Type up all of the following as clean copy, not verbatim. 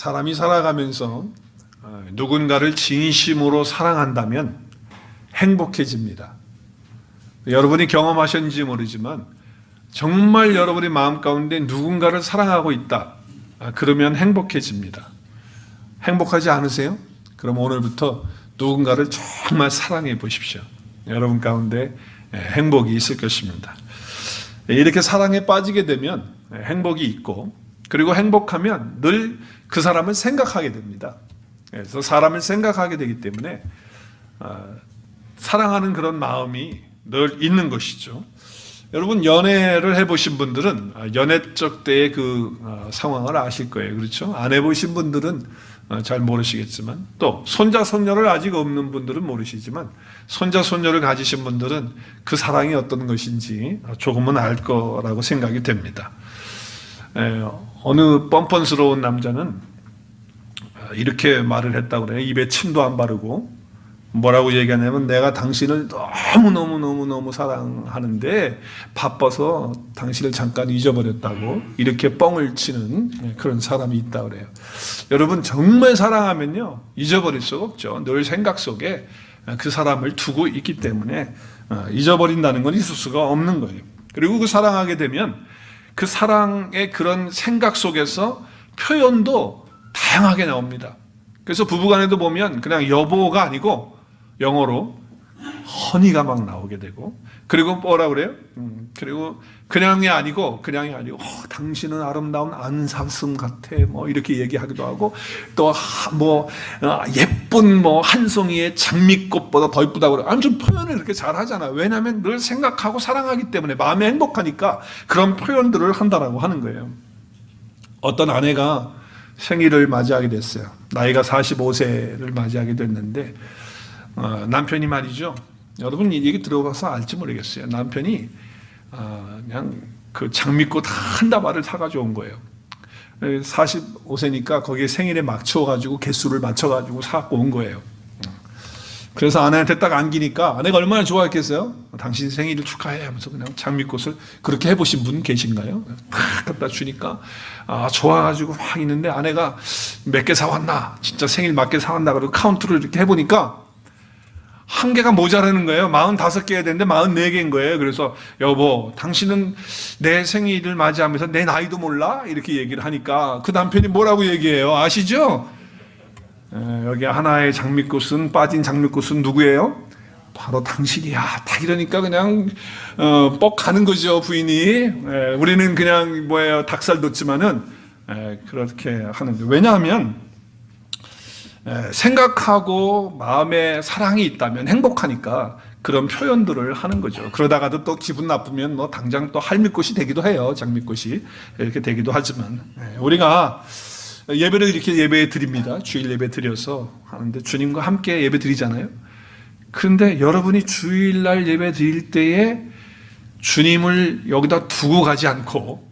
사람이 살아가면서 누군가를 진심으로 사랑한다면 행복해집니다. 여러분이 경험하셨는지 모르지만 정말 여러분의 마음 가운데 누군가를 사랑하고 있다. 그러면 행복해집니다. 행복하지 않으세요? 그럼 오늘부터 누군가를 정말 사랑해 보십시오. 여러분 가운데 행복이 있을 것입니다. 이렇게 사랑에 빠지게 되면 행복이 있고, 그리고 행복하면 늘 그 사람을 생각하게 됩니다. 그래서 사람을 생각하게 되기 때문에 사랑하는 그런 마음이 늘 있는 것이죠. 여러분 연애를 해보신 분들은 연애적 때의 그 상황을 아실 거예요. 그렇죠? 안 해보신 분들은 잘 모르시겠지만, 또 손자 손녀를 아직 없는 분들은 모르시지만 손자 손녀를 가지신 분들은 그 사랑이 어떤 것인지 조금은 알 거라고 생각이 됩니다. 어느 뻔뻔스러운 남자는 이렇게 말을 했다고 그래요. 입에 침도 안 바르고 뭐라고 얘기하냐면, 내가 당신을 너무너무 사랑하는데 바빠서 당신을 잠깐 잊어버렸다고 이렇게 뻥을 치는 그런 사람이 있다고 그래요. 여러분 정말 사랑하면요 잊어버릴 수가 없죠. 늘 생각 속에 그 사람을 두고 있기 때문에 잊어버린다는 건 있을 수가 없는 거예요. 그리고 그 사랑하게 되면 그 사랑의 그런 생각 속에서 표현도 다양하게 나옵니다. 그래서 부부간에도 보면 그냥 여보가 아니고 영어로 허니가 막 나오게 되고, 그리고 뭐라 그래요? 그리고 그냥이 아니고 당신은 아름다운 안사슴 같아 뭐 이렇게 얘기하기도 하고, 또 뭐 예쁜 뭐 한 송이의 장미꽃보다 더 이쁘다고 그래요. 아무튼 표현을 이렇게 잘 하잖아요. 왜냐하면 늘 생각하고 사랑하기 때문에 마음이 행복하니까 그런 표현들을 한다라고 하는 거예요. 어떤 아내가 생일을 맞이하게 됐어요. 나이가 45세를 맞이하게 됐는데 남편이 말이죠. 여러분 이 얘기 들어봐서 알지 모르겠어요. 남편이 그냥 그 장미꽃 한 다발을 사가지고 온 거예요. 45세니까 거기에 생일에 맞춰가지고 개수를 맞춰가지고 사갖고 온 거예요. 그래서 아내한테 딱 안기니까 아내가 얼마나 좋아했겠어요? 당신 생일을 축하해 하면서 그냥 장미꽃을, 그렇게 해보신 분 계신가요? 탁 갖다 주니까 좋아가지고 막 있는데, 아내가 몇 개 사왔나, 진짜 생일 맞게 사왔나, 그리고 카운트를 이렇게 해보니까 한 개가 모자라는 거예요. 45개야 되는데 44개인 거예요. 그래서 여보, 당신은 내 생일을 맞이하면서 내 나이도 몰라? 이렇게 얘기를 하니까 그 남편이 뭐라고 얘기해요? 아시죠? 여기 하나의 장미꽃은, 빠진 장미꽃은 누구예요? 바로 당신이야. 딱 이러니까 그냥 뻑 가는 거죠, 부인이. 우리는 그냥 닭살 돋지만은 그렇게 하는데, 왜냐하면 생각하고 마음에 사랑이 있다면 행복하니까 그런 표현들을 하는 거죠. 그러다가도 또 기분 나쁘면 뭐 당장 또 할미꽃이 되기도 해요. 장미꽃이 이렇게 되기도 하지만, 우리가 예배를 이렇게 예배 드립니다. 주일 예배 드려서 하는데 주님과 함께 예배 드리잖아요. 그런데 여러분이 주일날 예배 드릴 때에 주님을 여기다 두고 가지 않고,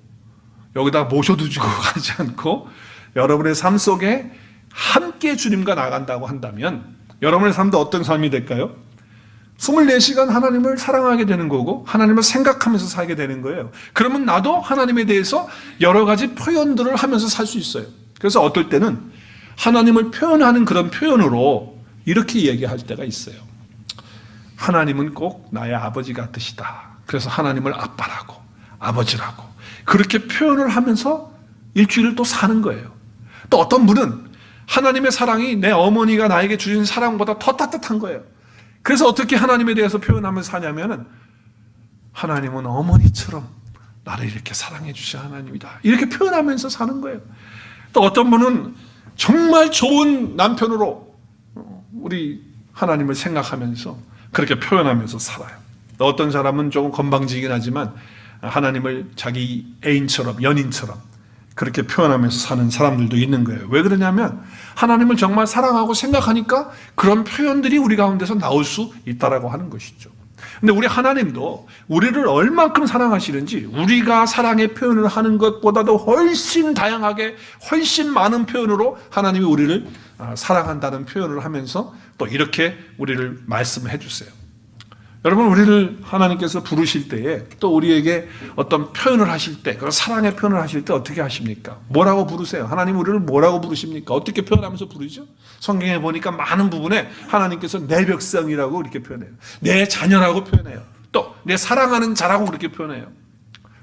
여기다 모셔두고 가지 않고 여러분의 삶 속에 함께 주님과 나간다고 한다면 여러분의 삶도 어떤 삶이 될까요? 24시간 하나님을 사랑하게 되는 거고 하나님을 생각하면서 살게 되는 거예요. 그러면 나도 하나님에 대해서 여러 가지 표현들을 하면서 살 수 있어요. 그래서 어떨 때는 하나님을 표현하는 그런 표현으로 이렇게 얘기할 때가 있어요. 하나님은 꼭 나의 아버지 같으시다. 그래서 하나님을 아빠라고, 아버지라고 그렇게 표현을 하면서 일주일을 또 사는 거예요. 또 어떤 분은 하나님의 사랑이 내 어머니가 나에게 주신 사랑보다 더 따뜻한 거예요. 그래서 어떻게 하나님에 대해서 표현하면서 사냐면은, 하나님은 어머니처럼 나를 이렇게 사랑해 주신 하나님이다. 이렇게 표현하면서 사는 거예요. 또 어떤 분은 정말 좋은 남편으로 우리 하나님을 생각하면서 그렇게 표현하면서 살아요. 또 어떤 사람은 조금 건방지긴 하지만 하나님을 자기 애인처럼, 연인처럼 그렇게 표현하면서 사는 사람들도 있는 거예요. 왜 그러냐면 하나님을 정말 사랑하고 생각하니까 그런 표현들이 우리 가운데서 나올 수 있다라고 하는 것이죠. 근데 우리 하나님도 우리를 얼만큼 사랑하시는지, 우리가 사랑의 표현을 하는 것보다도 훨씬 다양하게, 훨씬 많은 표현으로 하나님이 우리를 사랑한다는 표현을 하면서 또 이렇게 우리를 말씀해 주세요. 여러분, 우리를 하나님께서 부르실 때에 또 우리에게 어떤 표현을 하실 때, 그 사랑의 표현을 하실 때 어떻게 하십니까? 뭐라고 부르세요? 하나님 우리를 뭐라고 부르십니까? 어떻게 표현하면서 부르죠? 성경에 보니까 많은 부분에 하나님께서 내 백성이라고 이렇게 표현해요. 내 자녀라고 표현해요. 또 내 사랑하는 자라고 그렇게 표현해요.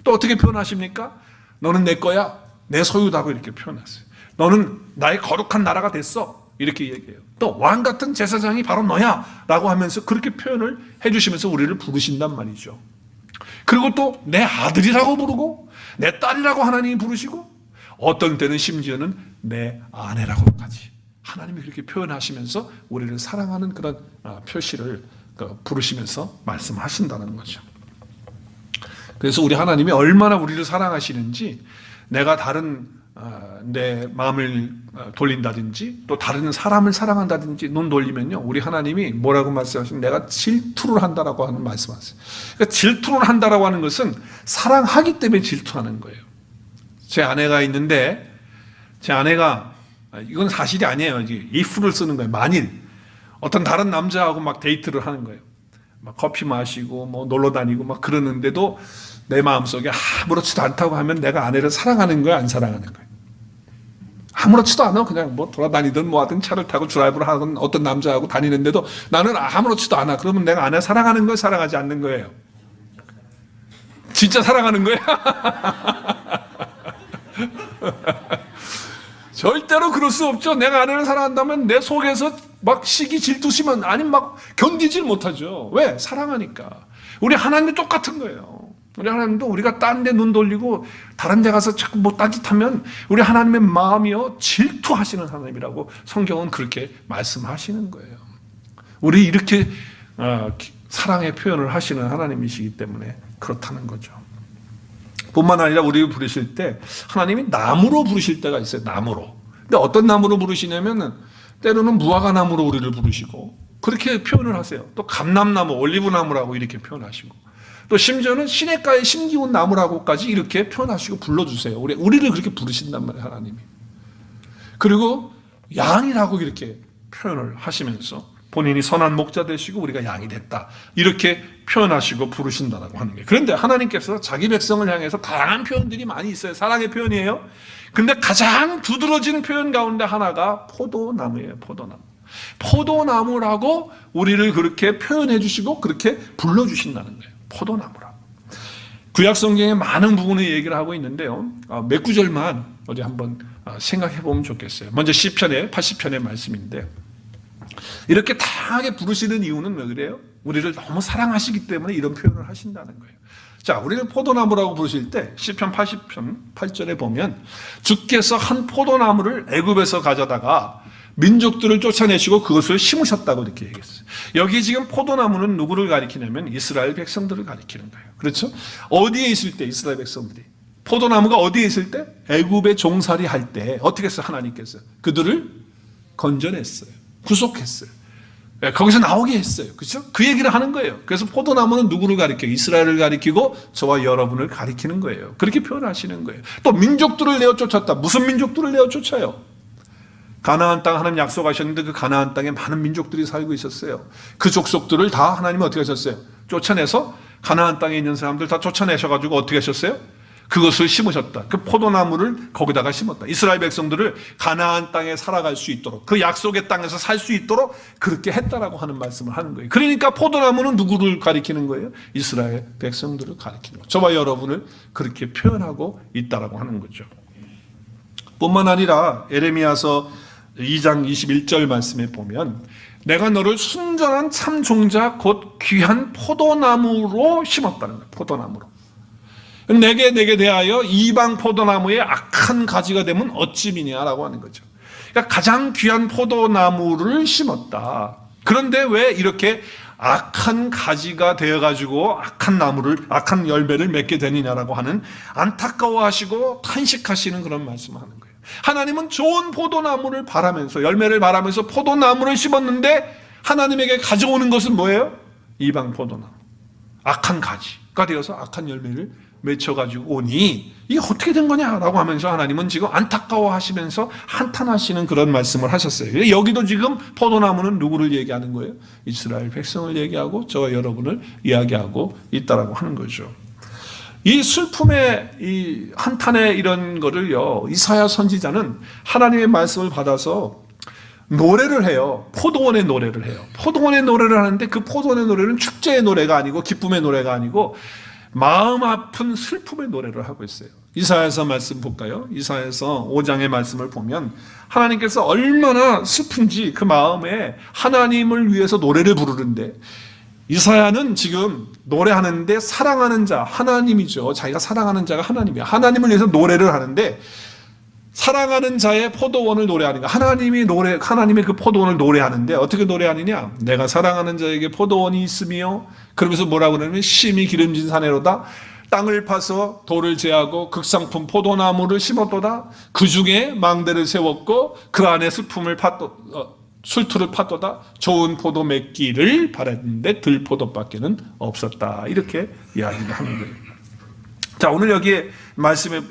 또 어떻게 표현하십니까? 너는 내 거야, 내 소유다고 이렇게 표현하세요. 너는 나의 거룩한 나라가 됐어, 이렇게 얘기해요. 또 왕 같은 제사장이 바로 너야 라고 하면서 그렇게 표현을 해주시면서 우리를 부르신단 말이죠. 그리고 또 내 아들이라고 부르고 내 딸이라고 하나님이 부르시고 어떤 때는 심지어는 내 아내라고까지 하나님이 그렇게 표현하시면서 우리를 사랑하는 그런 표시를 부르시면서 말씀하신다는 거죠. 그래서 우리 하나님이 얼마나 우리를 사랑하시는지, 내가 다른 내 마음을 돌린다든지 또 다른 사람을 사랑한다든지 눈 돌리면요, 우리 하나님이 뭐라고 말씀하시면 내가 질투를 한다라고 하는 말씀하세요. 그러니까 질투를 한다라고 하는 것은 사랑하기 때문에 질투하는 거예요. 제 아내가 있는데, 제 아내가, 이건 사실이 아니에요. if를 쓰는 거예요. 만일 어떤 다른 남자하고 막 데이트를 하는 거예요. 막 커피 마시고 뭐 놀러 다니고 막 그러는데도 내 마음속에 아무렇지도 않다고 하면 내가 아내를 사랑하는 거야, 안 사랑하는 거야? 아무렇지도 않아. 그냥 뭐 돌아다니든 뭐 하든 차를 타고 드라이브를 하든 어떤 남자하고 다니는데도 나는 아무렇지도 않아. 그러면 내가 아내 사랑하는 거야, 사랑하지 않는 거예요? 진짜 사랑하는 거야? 절대로 그럴 수 없죠. 내가 아내를 사랑한다면 내 속에서 막 시기 질투심은 아니면 막 견디질 못하죠. 왜? 사랑하니까. 우리 하나님도 똑같은 거예요. 우리 하나님도 우리가 딴 데 눈 돌리고 다른 데 가서 자꾸 뭐 딴짓하면 우리 하나님의 마음이요, 질투하시는 하나님이라고 성경은 그렇게 말씀하시는 거예요. 우리 이렇게 사랑의 표현을 하시는 하나님이시기 때문에 그렇다는 거죠. 뿐만 아니라 우리를 부르실 때 하나님이 나무로 부르실 때가 있어요. 나무로. 근데 어떤 나무로 부르시냐면 때로는 무화과 나무로 우리를 부르시고 그렇게 표현을 하세요. 또 감람나무, 올리브나무라고 이렇게 표현하시고 또 심지어는 시냇가에 심기운 나무라고까지 이렇게 표현하시고 불러주세요. 우리를 그렇게 부르신단 말이에요, 하나님이. 그리고 양이라고 이렇게 표현을 하시면서 본인이 선한 목자 되시고 우리가 양이 됐다, 이렇게 표현하시고 부르신다라고 하는 거예요. 그런데 하나님께서 자기 백성을 향해서 다양한 표현들이 많이 있어요. 사랑의 표현이에요. 근데 가장 두드러지는 표현 가운데 하나가 포도나무예요. 포도나무. 포도나무라고 우리를 그렇게 표현해 주시고 그렇게 불러주신다는 거예요. 포도나무라. 구약성경에 많은 부분을 얘기를 하고 있는데요, 몇 구절만 우리 한번 생각해 보면 좋겠어요. 먼저 시편의 80편의 말씀인데, 이렇게 다양하게 부르시는 이유는 왜 그래요? 우리를 너무 사랑하시기 때문에 이런 표현을 하신다는 거예요. 자, 우리를 포도나무라고 부르실 때 시편 80편 8절에 보면 주께서 한 포도나무를 애굽에서 가져다가 민족들을 쫓아내시고 그것을 심으셨다고 이렇게 얘기했어요. 여기 지금 포도나무는 누구를 가리키냐면 이스라엘 백성들을 가리키는 거예요. 그렇죠? 어디에 있을 때 이스라엘 백성들이, 포도나무가 어디에 있을 때? 애굽에 종살이 할 때 어떻게 했어요? 하나님께서 그들을 건져냈어요. 구속했어요. 거기서 나오게 했어요. 그렇죠? 그 얘기를 하는 거예요. 그래서 포도나무는 누구를 가리켜요? 이스라엘을 가리키고 저와 여러분을 가리키는 거예요. 그렇게 표현하시는 거예요. 또 민족들을 내어 쫓았다. 무슨 민족들을 내어 쫓아요? 가나안 땅 하나님 약속하셨는데 그 가나안 땅에 많은 민족들이 살고 있었어요. 그 족속들을 다 하나님이 어떻게 하셨어요? 쫓아내서 가나안 땅에 있는 사람들 다 쫓아내셔가지고 어떻게 하셨어요? 그것을 심으셨다. 그 포도나무를 거기다가 심었다. 이스라엘 백성들을 가나안 땅에 살아갈 수 있도록, 그 약속의 땅에서 살 수 있도록 그렇게 했다라고 하는 말씀을 하는 거예요. 그러니까 포도나무는 누구를 가리키는 거예요? 이스라엘 백성들을 가리키는 거예요. 저와 여러분을 그렇게 표현하고 있다라고 하는 거죠. 뿐만 아니라 에레미야서 2장 21절 말씀에 보면 내가 너를 순전한 참 종자 곧 귀한 포도나무로 심었다는 거예요. 포도나무로. 내게 대하여 이방 포도나무의 악한 가지가 되면 어찌미냐라고 하는 거죠. 그러니까 가장 귀한 포도나무를 심었다. 그런데 왜 이렇게 악한 가지가 되어가지고 악한 열매를 맺게 되느냐라고 하는 안타까워하시고 탄식하시는 그런 말씀을 하는 거예요. 하나님은 좋은 포도나무를 바라면서, 열매를 바라면서 포도나무를 심었는데 하나님에게 가져오는 것은 뭐예요? 이방 포도나무. 악한 가지가 되어서 악한 열매를 맺혀가지고 오니 이게 어떻게 된 거냐라고 하면서 하나님은 지금 안타까워하시면서 한탄하시는 그런 말씀을 하셨어요. 여기도 지금 포도나무는 누구를 얘기하는 거예요? 이스라엘 백성을 얘기하고 저와 여러분을 이야기하고 있다라고 하는 거죠. 이 슬픔의 이 한탄의 이런 거를요, 이사야 선지자는 하나님의 말씀을 받아서 노래를 해요. 포도원의 노래를 해요. 포도원의 노래를 하는데 그 포도원의 노래는 축제의 노래가 아니고 기쁨의 노래가 아니고 마음 아픈 슬픔의 노래를 하고 있어요. 이사야서 말씀 볼까요? 이사야서 5장의 말씀을 보면 하나님께서 얼마나 슬픈지 그 마음에 하나님을 위해서 노래를 부르는데, 이사야는 지금 노래하는데 사랑하는 자, 하나님이죠. 자기가 사랑하는 자가 하나님이에요. 하나님을 위해서 노래를 하는데 사랑하는 자의 포도원을 노래하는 거야. 하나님의 그 포도원을 노래하는데 어떻게 노래하느냐? 내가 사랑하는 자에게 포도원이 있으며, 그러면서 뭐라고 그러냐면 심히 기름진 산에로다 땅을 파서 돌을 제하고 극상품 포도나무를 심었도다. 그 중에 망대를 세웠고 그 안에 술투를 팠도다. 좋은 포도 맺기를 바랐는데 들포도밖에는 없었다. 이렇게 이야기를 하는 거예요. 자, 오늘 여기에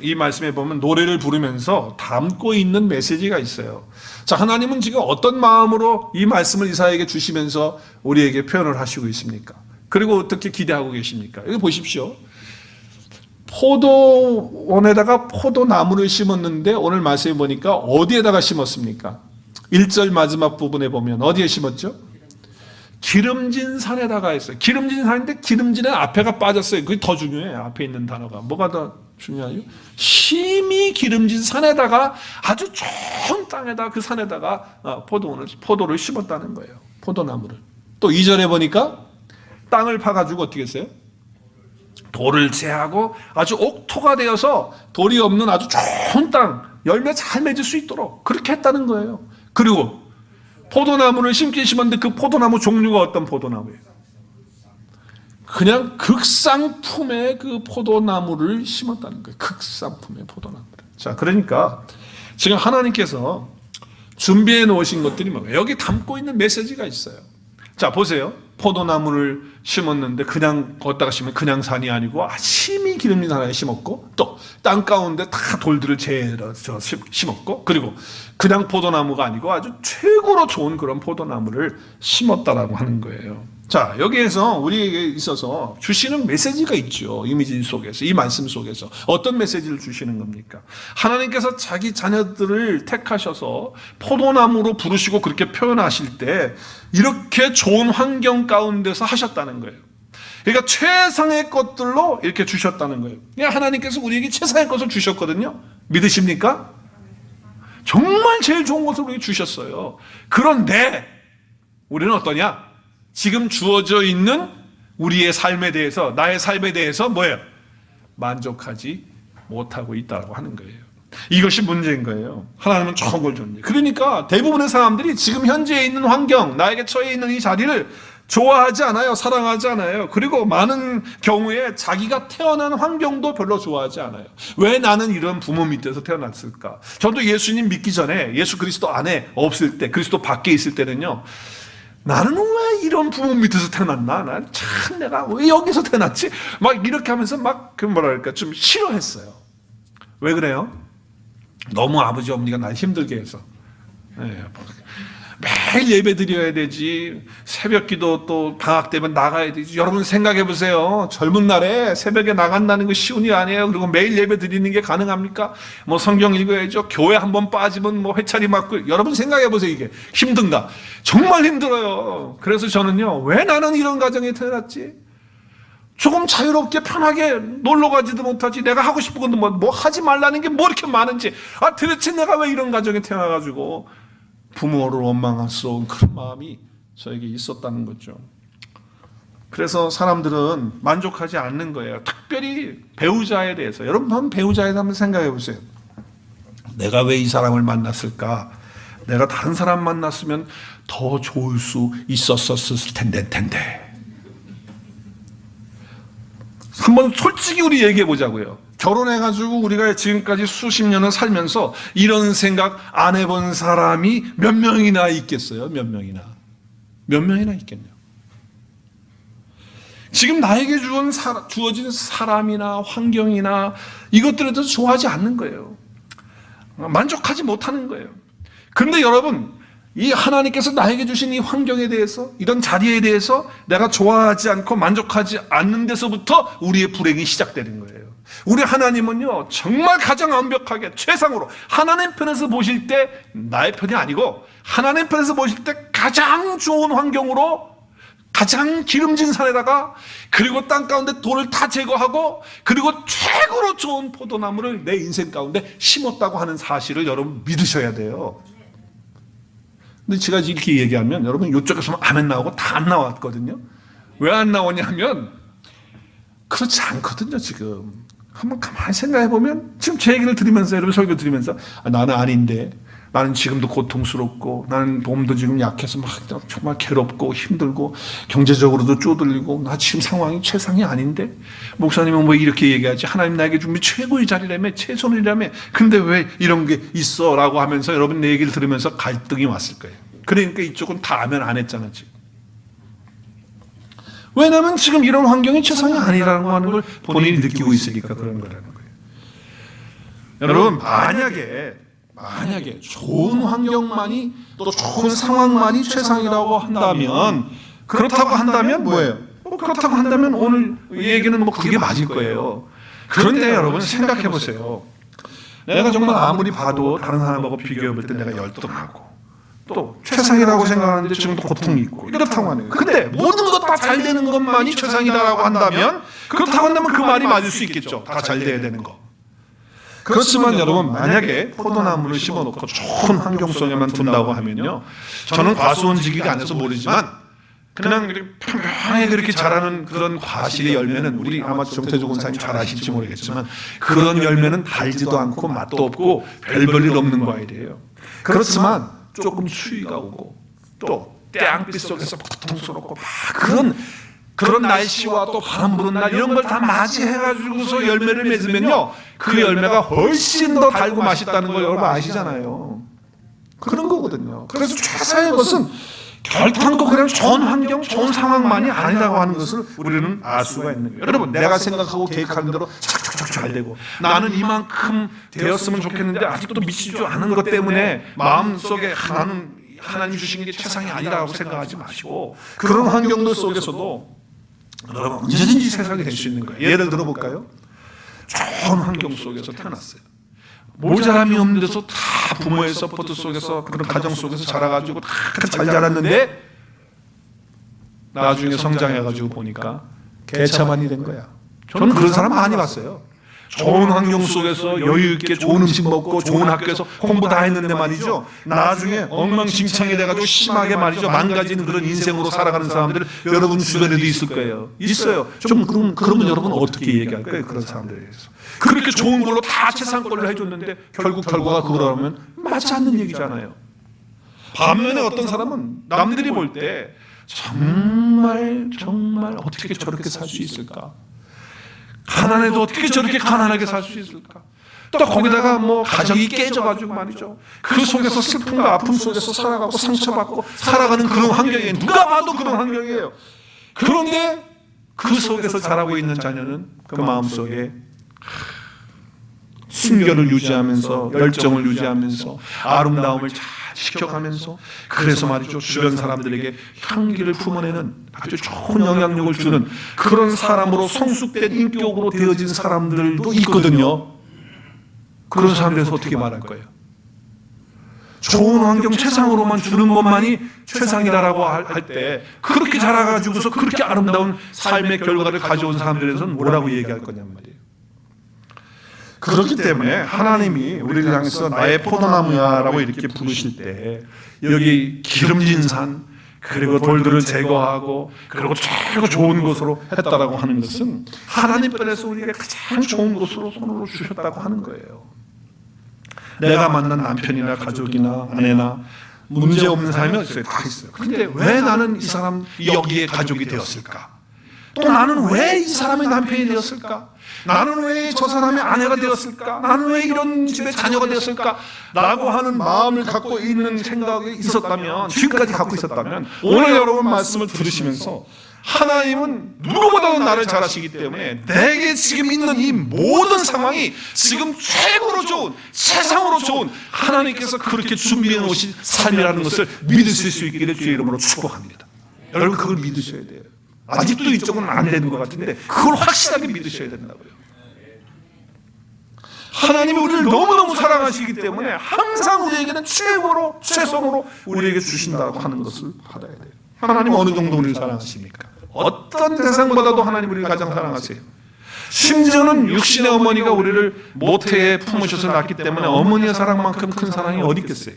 이 말씀에 보면 노래를 부르면서 담고 있는 메시지가 있어요. 자, 하나님은 지금 어떤 마음으로 이 말씀을 이사야에게 주시면서 우리에게 표현을 하시고 있습니까? 그리고 어떻게 기대하고 계십니까? 여기 보십시오. 포도원에다가 포도나무를 심었는데 오늘 말씀해 보니까 어디에다가 심었습니까? 1절 마지막 부분에 보면 어디에 심었죠? 기름진 산에다가 했어요. 기름진 산인데 기름진에 앞에가 빠졌어요. 그게 더 중요해. 앞에 있는 단어가. 뭐가 더 중요하죠? 심히 기름진 산에다가, 아주 좋은 땅에다, 그 산에다가 포도를 심었다는 거예요. 포도나무를. 또 2절에 보니까 땅을 파가지고 어떻게 했어요? 돌을 제하고 아주 옥토가 되어서 돌이 없는 아주 좋은 땅, 열매 잘 맺을 수 있도록 그렇게 했다는 거예요. 그리고 포도나무를 심긴 심었는데 그 포도나무 종류가 어떤 포도나무예요? 그냥 극상품의 그 포도나무를 심었다는 거예요. 극상품의 포도나무를. 자, 그러니까 지금 하나님께서 준비해 놓으신 것들이 뭐예요? 여기 담고 있는 메시지가 있어요. 자, 보세요. 포도나무를 심었는데 그냥 걷다가 심으면 그냥 산이 아니고 심히 기름진 산에 심었고, 또 땅 가운데 다 돌들을 재서 심었고, 그리고 그냥 포도나무가 아니고 아주 최고로 좋은 그런 포도나무를 심었다라고 하는 거예요. 자, 여기에서 우리에게 있어서 주시는 메시지가 있죠. 이미지 속에서, 이 말씀 속에서 어떤 메시지를 주시는 겁니까? 하나님께서 자기 자녀들을 택하셔서 포도나무로 부르시고 그렇게 표현하실 때 이렇게 좋은 환경 가운데서 하셨다는 거예요. 그러니까 최상의 것들로 이렇게 주셨다는 거예요. 그러니까 하나님께서 우리에게 최상의 것을 주셨거든요. 믿으십니까? 정말 제일 좋은 것을 우리에게 주셨어요. 그런데 우리는 어떠냐? 지금 주어져 있는 우리의 삶에 대해서, 나의 삶에 대해서 뭐예요? 만족하지 못하고 있다고 하는 거예요. 이것이 문제인 거예요. 하나님은 좋은 걸 줬는데. 그러니까 대부분의 사람들이 지금 현재 있는 환경, 나에게 처해 있는 이 자리를 좋아하지 않아요. 사랑하지 않아요. 그리고 많은 경우에 자기가 태어난 환경도 별로 좋아하지 않아요. 왜 나는 이런 부모 밑에서 태어났을까? 저도 예수님 믿기 전에, 예수 그리스도 안에 없을 때, 그리스도 밖에 있을 때는요, 나는 왜 이런 부모 밑에서 태어났나? 난 참 내가 왜 여기서 태어났지? 막 이렇게 하면서 막 좀 싫어했어요. 왜 그래요? 너무 아버지 어머니가 날 힘들게 해서. 매일 예배 드려야 되지. 새벽 기도 또 방학 되면 나가야 되지. 여러분 생각해 보세요. 젊은 날에 새벽에 나간다는 거 쉬운 일 아니에요. 그리고 매일 예배 드리는 게 가능합니까? 뭐 성경 읽어야죠. 교회 한번 빠지면 뭐 회차리 맞고. 여러분 생각해 보세요. 이게 힘든가? 정말 힘들어요. 그래서 저는요, 왜 나는 이런 가정에 태어났지? 조금 자유롭게 편하게 놀러 가지도 못하지. 내가 하고 싶은 건데 뭐 하지 말라는 게 뭐 이렇게 많은지. 도대체 내가 왜 이런 가정에 태어나가지고 부모를 원망할 수 없는 그런 마음이 저에게 있었다는 거죠. 그래서 사람들은 만족하지 않는 거예요. 특별히 배우자에 대해서. 여러분 한번 배우자에 대해서 한번 생각해 보세요. 내가 왜 이 사람을 만났을까? 내가 다른 사람 만났으면 더 좋을 수 있었을 텐데. 한번 솔직히 우리 얘기해 보자고요. 결혼해가지고 우리가 지금까지 수십 년을 살면서 이런 생각 안 해본 사람이 몇 명이나 있겠어요? 몇 명이나 있겠네요. 지금 나에게 주어진 사람이나 환경이나 이것들에 대해서 좋아하지 않는 거예요. 만족하지 못하는 거예요. 그런데 여러분, 이 하나님께서 나에게 주신 이 환경에 대해서, 이런 자리에 대해서 내가 좋아하지 않고 만족하지 않는 데서부터 우리의 불행이 시작되는 거예요. 우리 하나님은요, 정말 가장 완벽하게 최상으로 하나님 편에서 보실 때 나의 편이 아니고 하나님 편에서 보실 때 가장 좋은 환경으로, 가장 기름진 산에다가, 그리고 땅 가운데 돌을 다 제거하고, 그리고 최고로 좋은 포도나무를 내 인생 가운데 심었다고 하는 사실을 여러분 믿으셔야 돼요. 근데 제가 이렇게 얘기하면 여러분 이쪽에서는 아멘 나오고 다 안 나왔거든요. 왜 안 나오냐면 그렇지 않거든요. 지금 한번 가만히 생각해 보면, 지금 제 얘기를 들으면서, 여러분 설교 들으면서, 나는 아닌데, 나는 지금도 고통스럽고, 나는 몸도 지금 약해서 막 정말 괴롭고 힘들고 경제적으로도 쪼들리고, 나 지금 상황이 최상이 아닌데, 목사님은 왜 이렇게 얘기하지? 하나님 나에게 준비 최고의 자리라며, 최선이라며, 근데 왜 이런 게 있어? 라고 하면서 여러분 내 얘기를 들으면서 갈등이 왔을 거예요. 그러니까 이쪽은 다 아멘 안 했잖아 지금. 왜냐하면 지금 이런 환경이 최상이 아니라는 하는 걸 본인이 느끼고 있으니까 그런 거라는 거예요. 여러분, 만약에 좋은 환경만이, 또 좋은 상황만이 최상이라고 한다면, 그렇다고 한다면 뭐예요? 그렇다고 한다면 오늘 얘기는 그게 맞을 거예요. 그런데 여러분 생각해 보세요. 내가 정말 아무리 봐도 다른 사람하고 비교해 볼 때 내가 열등하고, 또 최상이라고 생각하는데 지금도 고통이 있고 이렇다고 하는 거예요. 근데 모든 것 다 잘 되는 것만이 최상이다라고 한다면, 그렇다고 한다면 그 말이 맞을 수 있겠죠. 다 잘 돼야 되는 거. 그렇지만 여러분, 만약에 포도나무를 심어놓고 좋은 환경 속에만 둔다고 하면요, 저는 과수원지기가 아니어서 모르지만 그냥 이렇게 평평하게 그렇게 자라는 그런 과실의 열매는, 우리 아마 정태조 권사님 잘 아실지 모르겠지만, 그런 열매는 달지도 않고 맛도 없고 별 볼 없는 과일이에요. 그렇지만 조금 추위가 오고 또 태양빛 속에서 고통스럽고 막 그런 날씨와 또 바람 부는 날, 이런 걸 다 맞이해가지고서 열매를 맺으면요, 그 열매가 훨씬 더 달고 맛있다는 걸 여러분 아시잖아요. 그런 거거든요. 그래서 최상의 것은 결탄코 그냥 좋은 환경, 좋은 상황만이 아니라고 하는 것을 우리는 알 수가 있는 거예요. 여러분, 내가 생각하고 계획하는 대로 착착착 잘 되고, 나는 이만큼 되었으면 좋겠는데 아직도 미치지 않은 것 때문에 마음속에 나는 하나님 주신 게 최상이 아니라고 생각하지 마시고, 그런 환경들 속에서도 여러분 언제든지 세상이 될 수 있는 거예요. 예를 들어볼까요? 좋은 환경 속에서 태어났어요. 모자람이 없는 데서 다 부모의 서포트 속에서, 그런 가정 속에서 자라가지고 다 잘 자랐는데, 나중에 성장해가지고 보니까 개차반이 된 거야. 저는 그런 사람 많이 봤어요. 좋은 환경 속에서 여유 있게 좋은 음식 먹고 좋은 학교에서 공부 다 했는데 말이죠, 나중에 엉망진창이 돼가지고 심하게 말이죠 망가지는 그런 인생으로 살아가는 사람들 여러분 주변에도 있을 거예요. 있어요. 좀 그러면 여러분 어떻게 얘기할 거예요? 그런 사람들에 대해서. 그렇게 좋은 걸로 다 최상권을 해줬는데 결국 결과가 그거라면 맞지 않는 얘기잖아요. 반면에 어떤 사람은 남들이 볼 때 정말 어떻게 저렇게 살 수 있을까? 가난해도 어떻게 저렇게 가난하게 살 수 있을까? 또 거기다가 가정이 깨져가지고 말이죠, 그 속에서 슬픔과 아픔 속에서 살아가고 상처받고 살아가는 그런 환경이에요. 누가 봐도 그런 환경이에요. 그런데 그 속에서 자라고 있는 자녀는 그 마음속에 순결을 유지하면서, 열정을 유지하면서, 아름다움을 잘 지켜가면서, 그래서 말이죠 주변 사람들에게 향기를 품어내는 아주 좋은 영향력을 주는 그런 사람으로 성숙된 인격으로 되어진 사람들도 있거든요. 그런 사람들에서 어떻게 말할 거예요? 좋은 환경 최상으로만 주는 것만이 최상이다라고 할 때, 그렇게 자라가지고서 그렇게 아름다운 삶의 결과를 가져온 사람들에서는 뭐라고 얘기할 거냔 말이에요. 그렇기 때문에 하나님이 우리를 향해서 나의 포도나무야라고 이렇게 부르실 때, 여기 기름진 산, 그리고 돌들을 제거하고, 그리고 최고 좋은 곳으로 했다라고 하는 것은 하나님 편에서 우리가 가장 좋은 곳으로 손으로 주셨다고 하는 거예요. 내가 만난 남편이나 가족이나 아내나 문제 없는 사람이 어디 있어요? 다 있어요. 근데 왜 나는 이 사람 여기에 가족이 되었을까? 또 나는 왜 이 사람의 남편이 되었을까? 나는 왜 저 사람의 아내가 되었을까? 나는 왜 이런 집의 자녀가 되었을까? 라고 하는 마음을 갖고 있는 생각이 있었다면, 지금까지 갖고 있었다면, 오늘 여러분 말씀을 들으시면서 하나님은 누구보다도 나를 잘 아시기 때문에 내게 지금 있는 이 모든 상황이 지금 최고로 좋은, 세상으로 좋은 하나님께서 그렇게 준비해 놓으신 삶이라는 것을 믿으실 수 있기를 주의 이름으로 축복합니다. 여러분 그걸 믿으셔야 돼요. 아직도 이쪽은 안 되는 것 같은데 그걸 확실하게 믿으셔야 된다고요. 하나님이 우리를 너무너무 사랑하시기 때문에 항상 우리에게는 최고로, 최선으로 우리에게 주신다고 하는 것을 받아야 돼요. 하나님 어느 정도 우리를 사랑하십니까? 어떤 대상보다도 하나님 우리를 가장 사랑하세요. 심지어는 육신의 어머니가 우리를 모태에 품으셔서 낳기 때문에 어머니의 사랑만큼 큰 사랑이 어디 있겠어요.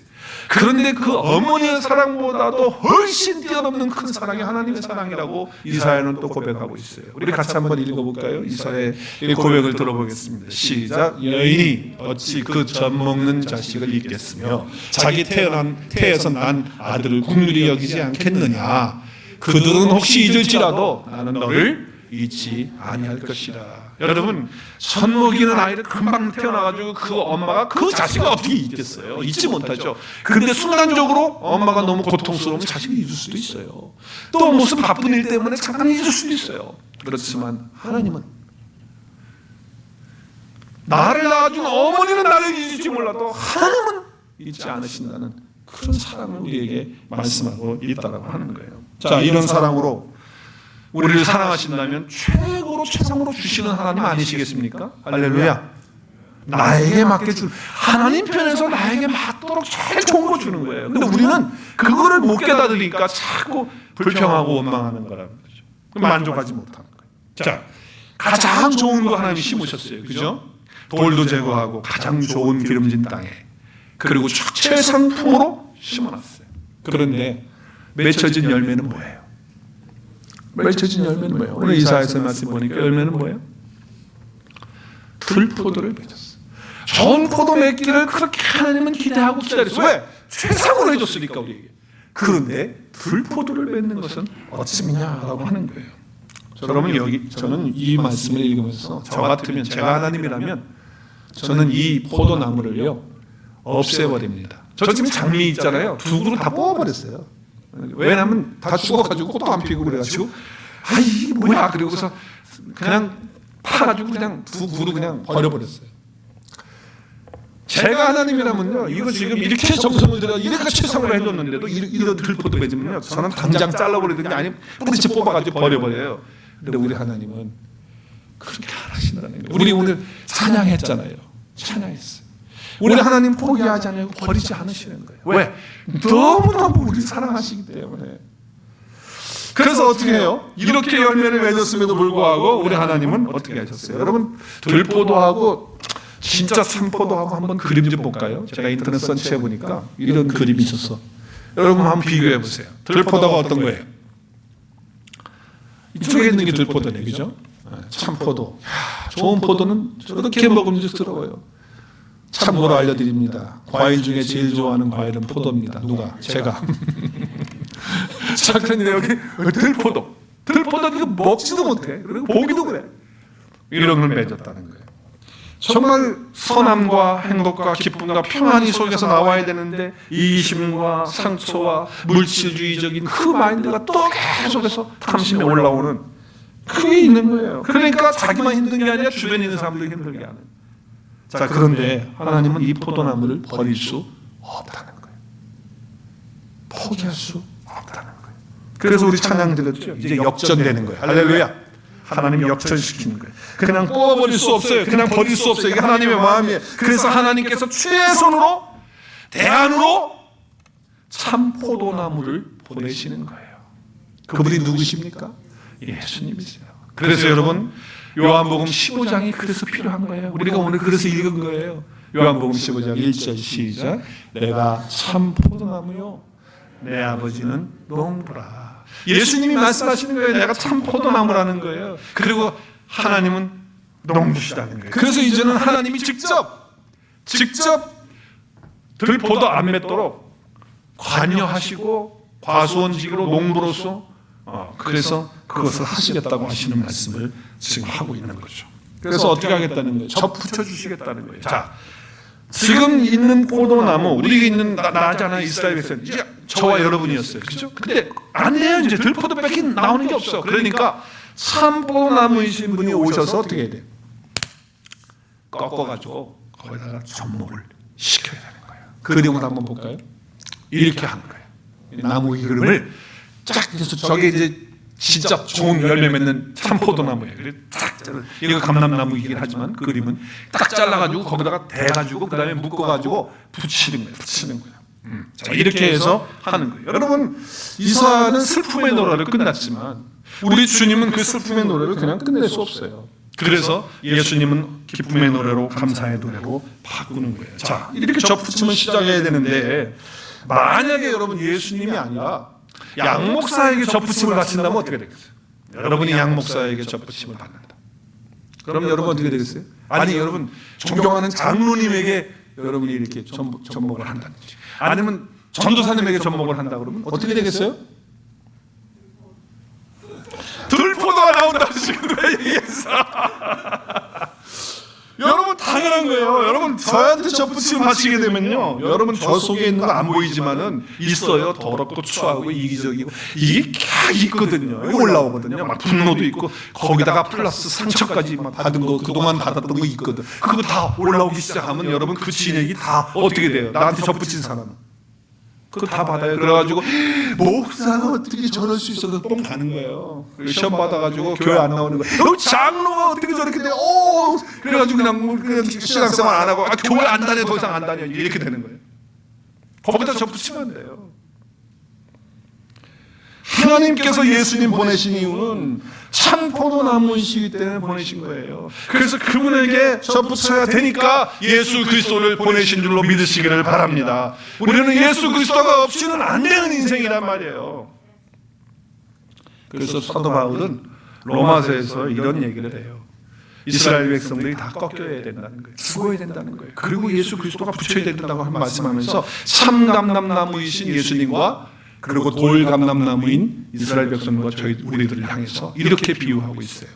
그런데 그 어머니의 사랑보다도 훨씬 뛰어넘는 큰 사랑이 하나님의 사랑이라고 이사야는 또 고백하고 있어요. 우리 같이 한번 읽어볼까요? 이사야의 고백을 들어보겠습니다. 시작. 여인이 어찌 그 젖 먹는 자식을 잊겠으며 자기 태에서 난 아들을 긍휼히 여기지 않겠느냐. 그들은 혹시 잊을지라도 나는 너를 잊지 아니할 것이라. 여러분 젖 먹이는 아이를 금방 태어나가지고 그 엄마가 그 자식을 어떻게 잊겠어요? 잊지 못하죠. 그런데 순간적으로 엄마가 너무 고통스러우면 자식이 잊을 수도 있어요. 또 무슨 바쁜 일 때문에 잠깐 잊을 수도 있어요. 그렇지만 하나님은 나를 낳아준 어머니는 나를 잊을지 몰라도 하나님은 잊지 않으신다는 그런 사랑을 우리에게 말씀하고 있다고 하는 거예요. 자, 이런 사랑으로 우리를 사랑하신다면 최고로 최상으로 주시는 하나님 아니시겠습니까? 할렐루야. 나에게 맞게 줄 하나님 편에서 나에게 맞도록 제일 좋은 거 주는 거예요. 근데 우리는 그거를 못 깨달으니까 자꾸 불평하고 원망하는 거라는 거죠. 만족하지 못하는 거예요. 자, 가장 좋은 거 하나님이 심으셨어요. 그죠? 돌도 제거하고 가장 좋은 기름진 땅에 그리고 최상품으로 심어놨어요. 그런데 맺혀진 열매는 뭐예요? 맺혀진 열매는 뭐예요? 오늘 이사야서 말씀 보니까 열매는 뭐예요? 들포도를 맺었어요. 좋은 포도 맺기를 그렇게 하나님은 기대하고 기다렸어요. 왜? 최상으로 해줬으니까 우리에게. 그런데 들포도를 맺는 것은 어찌미냐라고 하는 거예요. 여러분 저는 이 말씀을 읽으면서 저 같으면 제가 하나님이라면 저는 이 포도나무를요 없애버립니다. 저 지금 장미 있잖아요. 두 그루 다 뽑아버렸어요. 왜냐하면 다 죽어가지고 꽃도 안 피고 그래가지고 아 이게 뭐야 그러고서 그냥 파가지고 그냥 두 그루 그냥 버려버렸어요. 제가 하나님이라면요 이거 지금 이렇게 정성을 들여 이렇게 최선을 해줬는데도 이런 들포도 맺으면요 저는 당장 잘라버리든지 아니면 뿌리째 뽑아가지고 버려버려요. 근데 우리 하나님은 그렇게 안 하신다는 거예요. 우리 오늘 찬양했잖아요. 찬양했어요. 우리 하나님 포기하지 않고 버리지 않으시는 거예요. 왜? 너무너무 우리 사랑하시기 때문에. 그래서 어떻게 해요? 이렇게 열매를 맺었음에도 불구하고 우리 하나님은 어떻게 하셨어요? 여러분 들포도하고 진짜 참포도하고 한번 그림 좀 볼까요? 제가 인터넷 서치해 보니까 이런 그림이 있었어. 여러분 한번 비교해 보세요. 들포도가 어떤 거예요? 이쪽에 있는 게 들포도네, 그죠? 참포도. 좋은 포도는 저렇게 먹음직스러워요. 참고로 알려드립니다. 과일 중에 제일 좋아하는 과일은 포도입니다. 누가? 제가. 자, 그런데 여기 들포도. 들포도 이거 먹지도 못해. 그리고 보기도 그래. 이런 걸 맺었다는 거예요. 정말 선함과 행복과 기쁨과 평안이 속에서 나와야 되는데 이심과 상처와 물질주의적인 그 마인드가 또 계속해서 탐심에 올라오는 그게 있는 거예요. 그러니까 자기만 힘든 게 아니라 주변에 있는 사람도 힘들게 하는. 자, 그런데 하나님은 이 포도나무를 버릴 수 없다는 거예요. 포기할 수 없다는 거예요. 그래서 우리 찬양 들었죠. 이제 역전되는 거예요. 할렐루야. 하나님이 역전시키는 거예요. 그냥 뽑아버릴 수 없어요. 그냥 버릴 수 없어요. 이게 하나님의 마음이에요. 그래서 하나님께서 최선으로 대안으로 참 포도나무를 보내시는 거예요. 그분이 누구십니까? 예수님이세요. 그래서 여러분 요한복음 15장이 그래서 필요한 거예요. 우리가 오늘 그래서 읽은 거예요. 요한복음 15장 1절 시작. 내가 참 포도나무요 내 아버지는 농부라. 예수님이 말씀하시는 거예요. 내가 참 포도나무라는 거예요. 그리고 하나님은 농부시다는 거예요. 그래서 이제는 하나님이 직접 들포도 안 맺도록 관여하시고 과수원직으로 농부로서 그래서 그것을 하시겠다고 하시는 말씀을 지금 하고 있는 거죠. 그래서 어떻게 하겠다는 거예요? 접 붙여주시겠다는 거예요. 자, 지금 있는 포도나무, 우리가 있는 나잖아요. 이스라엘 백성. 이제 저와 여러분이었어요. 그죠? 근데 안 돼요. 이제 들포도밖에 나오는 게 없어. 그러니까 참 포도나무이신 분이 오셔서 어떻게 해야 돼요? 꺾어가지고 거기다가 접목을 시켜야 되는 거예요. 그 그림을 한번 볼까요? 이렇게 하는 거예요. 나무 이름을 쫙 해서 저게 이제 진짜 좋은 열매 맺는 참포도나무예요. 그래서 딱 이거 감람나무이긴 하지만 그 그림은 딱 잘라가지고 거기다가 대가지고 그 다음에 묶어가지고 붙이는 거예요. 자, 이렇게 해서 하는 거예요. 여러분, 이사는 슬픔의 노래를 끝났지만 우리 주님은 그 슬픔의 노래를 그냥 끝낼 수 없어요. 그래서 예수님은 기쁨의 노래로 감사의 노래로 바꾸는 거예요. 자, 이렇게 접붙임을 시작해야 되는데 만약에 여러분 예수님이 아니라 양목사에게 접붙임을 바친다면 어떻게 되겠어요? 여러분이 양목사에게 접붙임을 받는다. 그럼 여러분 어떻게 되겠어요? 아니 여러분 존경하는 장로님에게 여러분이 이렇게 접목을 한다든지 아니면 전도사님에게 접목을 한다 그러면 어떻게 되겠어요? 들포도가 나온다고 지금 왜 얘기했어? 여러분 당연한 거예요. 여러분 저한테 접붙임 하시게 되면요, 여러분 저 속에 있는 거 안 보이지만은 있어요. 더럽고 추하고 이기적이고 이게 쫙 있거든요. 이거 올라오거든요. 막 분노도 있고 거기다가 플러스 상처까지 막 받은 거 그동안 받았던 거 있거든. 그거 다 올라오기 시작하면 여러분 그 진액이 다 어떻게 돼요? 나한테 접붙인 사람은 그거 다 받아요. 그래가지고 목사가 어떻게 저럴 수 있어? 뻥 가는 거예요. 시험 받아가지고 교회 안 나오는 거예요. 장로가 어떻게 저렇게 돼? 그래가지고 그냥 신앙생활 안 하고 교회 안 다녀, 더 이상 안 다녀, 이렇게 되는 거예요. 거기다 접붙이면 안 돼요. 하나님께서 예수님 보내신 이유는 참 포도나무이시기 때문에 보내신 거예요. 그래서 그분에게 접붙여야 되니까 예수 그리스도를 보내신 줄로 믿으시기를 바랍니다. 우리는 예수 그리스도가 없이는 안 되는 인생이란 말이에요. 그래서 사도 바울은 로마서에서 이런 얘기를 해요. 이스라엘 백성들이 다 꺾여야 된다는 거예요. 죽어야 된다는 거예요. 그리고 예수 그리스도가 붙여야 된다고 말씀하면서 참 감람나무이신 예수님과 그리고 돌 감람나무인 이스라엘 백성과 우리들을 향해서 이렇게 비유하고 있어요.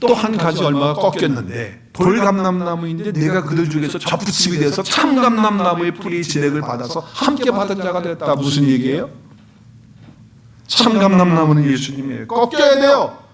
또 한 가지 얼마가 꺾였는데 돌 감람나무인데 내가 그들 중에서 접붙임이 돼서 참 감람나무의 뿌리의 진액을 받아서 함께 받은 자가 됐다. 무슨 얘기예요? 참 감람나무는 예수님이에요. 꺾여야 돼요.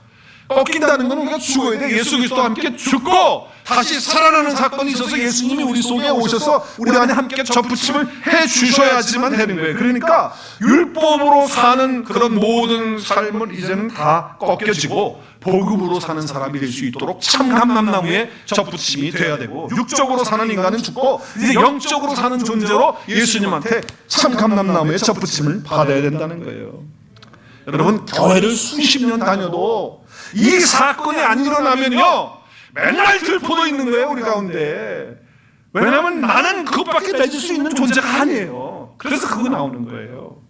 꺾인다는 건 우리가 죽어야 돼. 예수 그리스도와 함께 죽고 다시 살아나는 사건이 있어서 예수님이 우리 속에 오셔서 우리 안에 함께 접붙임을 해 주셔야지만 되는 거예요. 그러니까 율법으로 사는 그런 모든 삶은 이제는 다 꺾여지고 복음으로 사는 사람이 될 수 있도록 참 감람나무에 접붙임이 돼야 되고, 육적으로 사는 인간은 죽고 이제 영적으로 사는 존재로 예수님한테 참 감람나무에 접붙임을 받아야 된다는 거예요. 여러분 교회를 수십 년 다녀도 이 사건이 안 일어나면요 맨날 들포도 있는 거예요 우리 가운데. 왜냐하면 나는 그것밖에 내줄 수 있는 존재가 아니에요. 그래서 그거 나오는 거예요.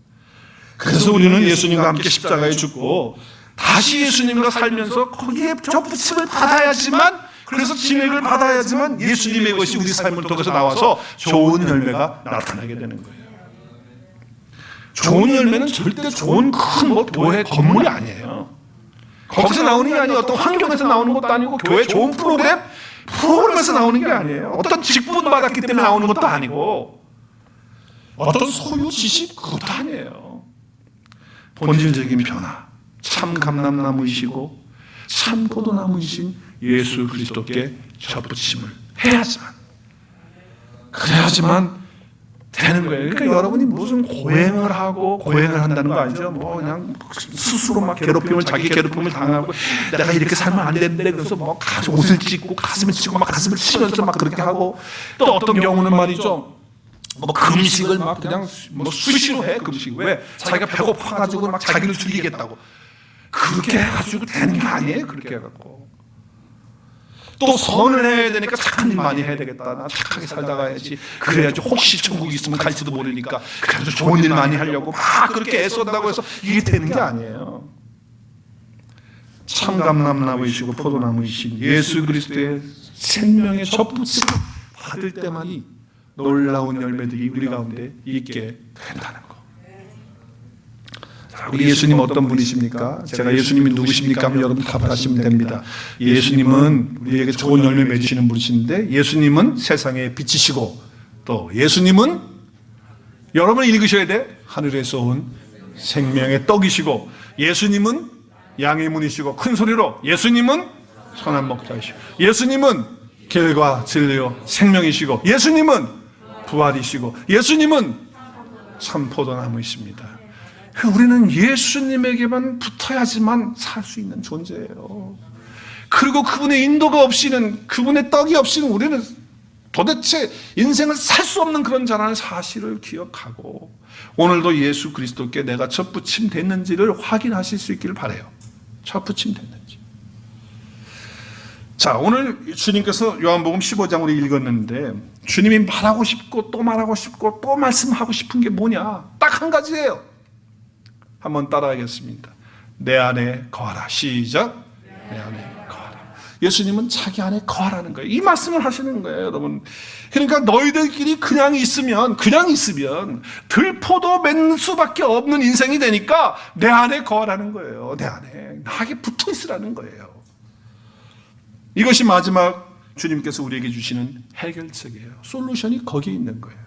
그래서 우리는 예수님과 함께 십자가에 죽고 다시 예수님과 살면서 거기에 접붙임을 받아야지만, 그래서 진액을 받아야지만 예수님의 것이 우리 삶을 통해서 나와서 좋은 열매가 나타나게 되는 거예요. 좋은 열매는 절대 좋은 큰 교회 건물이 아니에요. 거기서 나오는 게 아니고 어떤 환경에서 나오는 것도 아니고 교회 좋은 프로그램에서 나오는 게 아니에요. 어떤 직분 받았기 때문에 나오는 것도 아니고 어떤 소유 지식 그것도 아니에요. 본질적인 변화, 참 감람나무이시고 참 포도나무이신 예수 그리스도께 접붙임을 그래야지만 되는 거예요. 그러니까 여러분이 무슨 고행을 하고 고행을 한다는 거 아니죠? 뭐 그냥 스스로 막 자기 괴롭힘을 당하고 내가 이렇게 살면 안 되는데 그래서 뭐 옷을 찢고 가슴을 치고 막 가슴을 치면서 막 그렇게 하고, 또 어떤 경우는 말이죠. 뭐 금식을 막 그냥 뭐 수시로 해. 금식 왜? 자기가 배고파가지고 막 자기를 죽이겠다고. 그렇게 해가지고 되는 게 아니에요. 그렇게 해갖고. 또 선을 해야 되니까 착한 일 많이 해야 되겠다. 나 착하게 살다 가야지. 그래야지 혹시 천국이 있으면 갈지도 모르니까 그래서 좋은 일 많이 하려고 막 그렇게 애쓴다고 해서 이게 되는 게 아니에요. 참 감람나무이시고 포도나무이신 예수 그리스도의 생명의 접붙임을 받을 때만이 놀라운 열매들이 우리 가운데 있게 된다는 거. 우리 예수님 어떤 분이십니까? 제가 예수님이 누구십니까? 하면 여러분 답하시면 됩니다. 예수님은 우리에게 좋은 열매 맺으시는 분이신데, 예수님은 세상의 빛이시고 또 예수님은 여러분 읽으셔야 돼. 하늘에서 온 생명의 떡이시고 예수님은 양의 문이시고 큰 소리로 예수님은 선한 목자이시고 예수님은 길과 진리요 생명이시고 예수님은 부활이시고 예수님은 참 포도나무이십니다. 우리는 예수님에게만 붙어야지만 살 수 있는 존재예요. 그리고 그분의 인도가 없이는, 그분의 떡이 없이는 우리는 도대체 인생을 살 수 없는 그런 자라는 사실을 기억하고 오늘도 예수 그리스도께 내가 접붙임 됐는지를 확인하실 수 있기를 바라요. 접붙임 됐는지. 자, 오늘 주님께서 요한복음 15장 우리 읽었는데 주님이 말하고 싶고 또 말하고 싶고 또 말씀하고 싶은 게 뭐냐? 딱 한 가지예요. 한번 따라하겠습니다. 내 안에 거하라. 시작. 내 안에 거하라. 예수님은 자기 안에 거하라는 거예요. 이 말씀을 하시는 거예요, 여러분. 그러니까 너희들끼리 그냥 있으면 들포도 맺는 수밖에 없는 인생이 되니까 내 안에 거하라는 거예요. 내 안에 나에게 붙어 있으라는 거예요. 이것이 마지막 주님께서 우리에게 주시는 해결책이에요. 솔루션이 거기에 있는 거예요.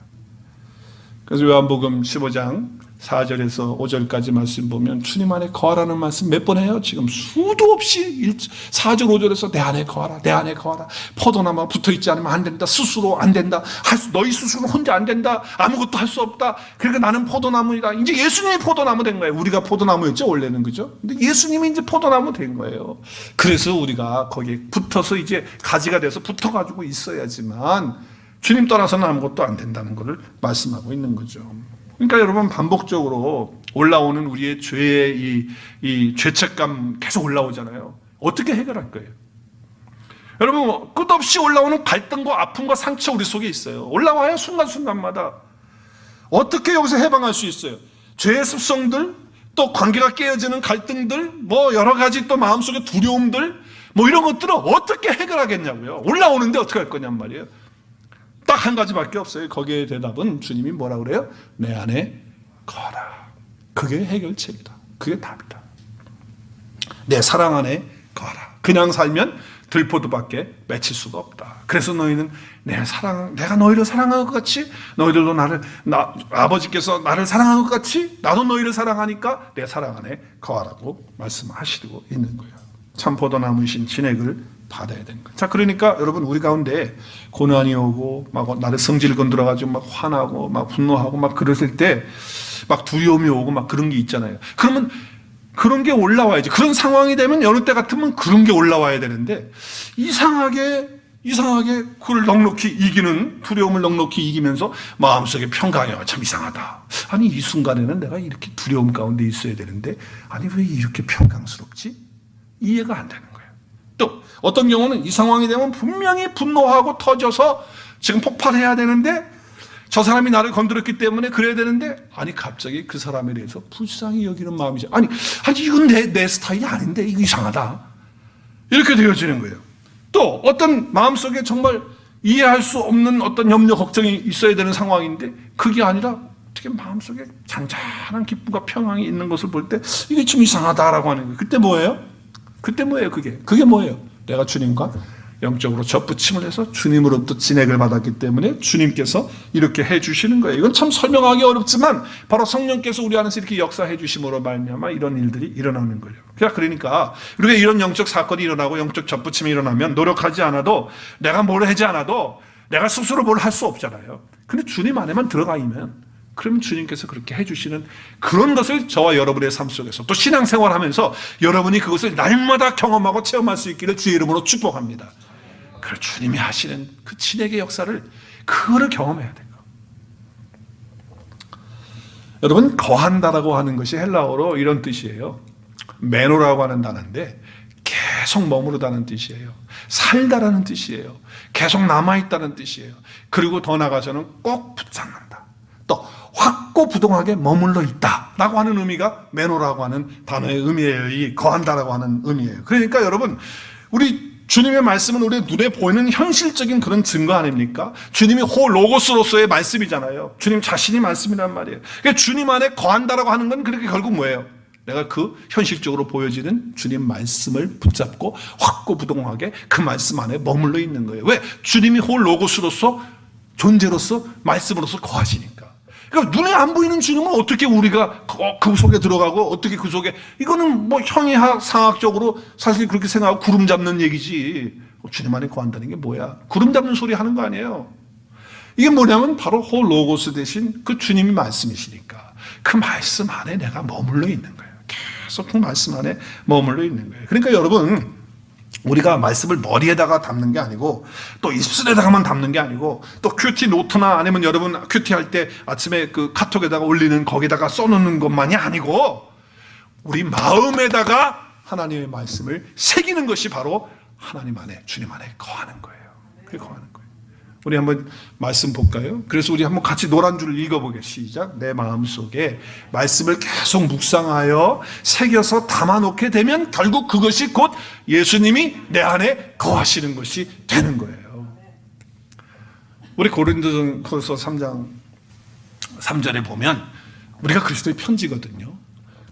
그래서 요한복음 15장 4절에서 5절까지 말씀 보면 주님 안에 거하라는 말씀 몇 번 해요? 지금 수도 없이 4절 5절에서 내 안에 거하라, 내 안에 거하라. 포도나무가 붙어있지 않으면 안 된다. 스스로 안 된다. 너희 스스로 혼자 안 된다. 아무것도 할 수 없다. 그러니까 나는 포도나무이다. 이제 예수님이 포도나무 된 거예요. 우리가 포도나무였죠, 원래는. 그죠? 근데 예수님이 이제 포도나무 된 거예요. 그래서 우리가 거기에 붙어서 이제 가지가 돼서 붙어가지고 있어야지만 주님 떠나서는 아무것도 안 된다는 것을 말씀하고 있는 거죠. 그러니까 여러분 반복적으로 올라오는 우리의 죄의 이 죄책감 계속 올라오잖아요. 어떻게 해결할 거예요? 여러분 끝없이 올라오는 갈등과 아픔과 상처 우리 속에 있어요. 올라와요. 순간순간마다. 어떻게 여기서 해방할 수 있어요? 죄의 습성들, 또 관계가 깨어지는 갈등들, 뭐 여러 가지 또 마음속의 두려움들, 뭐 이런 것들을 어떻게 해결하겠냐고요. 올라오는데 어떻게 할 거냔 말이에요. 딱 한 가지밖에 없어요. 거기에 대답은 주님이 뭐라 그래요? 내 안에 거하라. 그게 해결책이다. 그게 답이다. 내 사랑 안에 거하라. 그냥 살면 들포도밖에 맺힐 수가 없다. 그래서 너희는 내가 너희를 사랑한 것 같이 너희들도 아버지께서 나를 사랑한 것 같이 나도 너희를 사랑하니까 내 사랑 안에 거하라고 말씀하시고 있는 거예요. 참 포도나무이신 진액을 받아야 되는 거예요. 자, 그러니까 여러분 우리 가운데 고난이 오고 막 나를 성질 건드려가지고 막 화나고 막 분노하고 막 그랬을 때 막 두려움이 오고 막 그런 게 있잖아요. 그러면 그런 게 올라와야지. 그런 상황이 되면 여느 때 같으면 그런 게 올라와야 되는데 이상하게 그걸 넉넉히 이기는 두려움을 넉넉히 이기면서 마음속에 평강해요. 참 이상하다. 아니 이 순간에는 내가 이렇게 두려움 가운데 있어야 되는데 아니 왜 이렇게 평강스럽지? 이해가 안 되는 거예요. 또 어떤 경우는 이 상황이 되면 분명히 분노하고 터져서 지금 폭발해야 되는데 저 사람이 나를 건드렸기 때문에 그래야 되는데 아니 갑자기 그 사람에 대해서 불쌍히 여기는 마음이죠. 아니 이건 내 스타일이 아닌데 이거 이상하다. 이렇게 되어지는 거예요. 또 어떤 마음속에 정말 이해할 수 없는 어떤 염려 걱정이 있어야 되는 상황인데 그게 아니라 어떻게 마음속에 잔잔한 기쁨과 평안이 있는 것을 볼 때 이게 좀 이상하다라고 하는 거예요. 그때 뭐예요? 그게 뭐예요? 내가 주님과 영적으로 접붙임을 해서 주님으로부터 진액을 받았기 때문에 주님께서 이렇게 해주시는 거예요. 이건 참 설명하기 어렵지만 바로 성령께서 우리 안에서 이렇게 역사해 주심으로 말미암아 이런 일들이 일어나는 거예요. 그러니까 우리가 이런 영적 사건이 일어나고 영적 접붙임이 일어나면 노력하지 않아도 내가 뭘 하지 않아도 내가 스스로 뭘 할 수 없잖아요. 근데 주님 안에만 들어가 있면 그럼 주님께서 그렇게 해주시는 그런 것을 저와 여러분의 삶 속에서 또 신앙생활하면서 여러분이 그것을 날마다 경험하고 체험할 수 있기를 주의 이름으로 축복합니다. 그래서 주님이 하시는 그 진액의 역사를 그거를 경험해야 돼요. 여러분 거한다라고 하는 것이 헬라어로 이런 뜻이에요. 메노라고 하는 단어인데 계속 머무르다는 뜻이에요. 살다라는 뜻이에요. 계속 남아있다는 뜻이에요. 그리고 더 나아가서는 꼭 붙잡는다. 또 확고부동하게 머물러 있다라고 하는 의미가 메노라고 하는 단어의 의미예요. 이 거한다라고 하는 의미예요. 그러니까 여러분 우리 주님의 말씀은 우리 눈에 보이는 현실적인 그런 증거 아닙니까? 주님이 로고스로서의 말씀이잖아요. 주님 자신이 말씀이란 말이에요. 그러니까 주님 안에 거한다라고 하는 건 그렇게 결국 뭐예요? 내가 그 현실적으로 보여지는 주님 말씀을 붙잡고 확고부동하게 그 말씀 안에 머물러 있는 거예요. 왜? 주님이 로고스로서 존재로서 말씀으로서 거하시니까. 그러니까 눈에 안 보이는 주님은 어떻게 우리가 그 속에 들어가고 어떻게 그 속에, 이거는 뭐 형이학 상학적으로 사실 그렇게 생각하고 구름 잡는 얘기지. 주님 안에 거한다는 게 뭐야? 구름 잡는 소리 하는 거 아니에요. 이게 뭐냐면 바로 로고스 대신 그 주님이 말씀이시니까 그 말씀 안에 내가 머물러 있는 거예요. 계속 그 말씀 안에 머물러 있는 거예요. 그러니까 여러분, 우리가 말씀을 머리에다가 담는 게 아니고 또 입술에다가만 담는 게 아니고 또 큐티 노트나 아니면 여러분 큐티 할 때 아침에 그 카톡에다가 올리는 거기다가 써놓는 것만이 아니고 우리 마음에다가 하나님의 말씀을 새기는 것이 바로 하나님 안에, 주님 안에 거하는 거예요. 그게 거하는 거예요. 우리 한번 말씀 볼까요? 그래서 우리 한번 같이 노란 줄을 읽어보게. 시작. 내 마음속에 말씀을 계속 묵상하여 새겨서 담아놓게 되면 결국 그것이 곧 예수님이 내 안에 거하시는 것이 되는 거예요. 우리 고린도전서 3장 3절에 보면 우리가 그리스도의 편지거든요.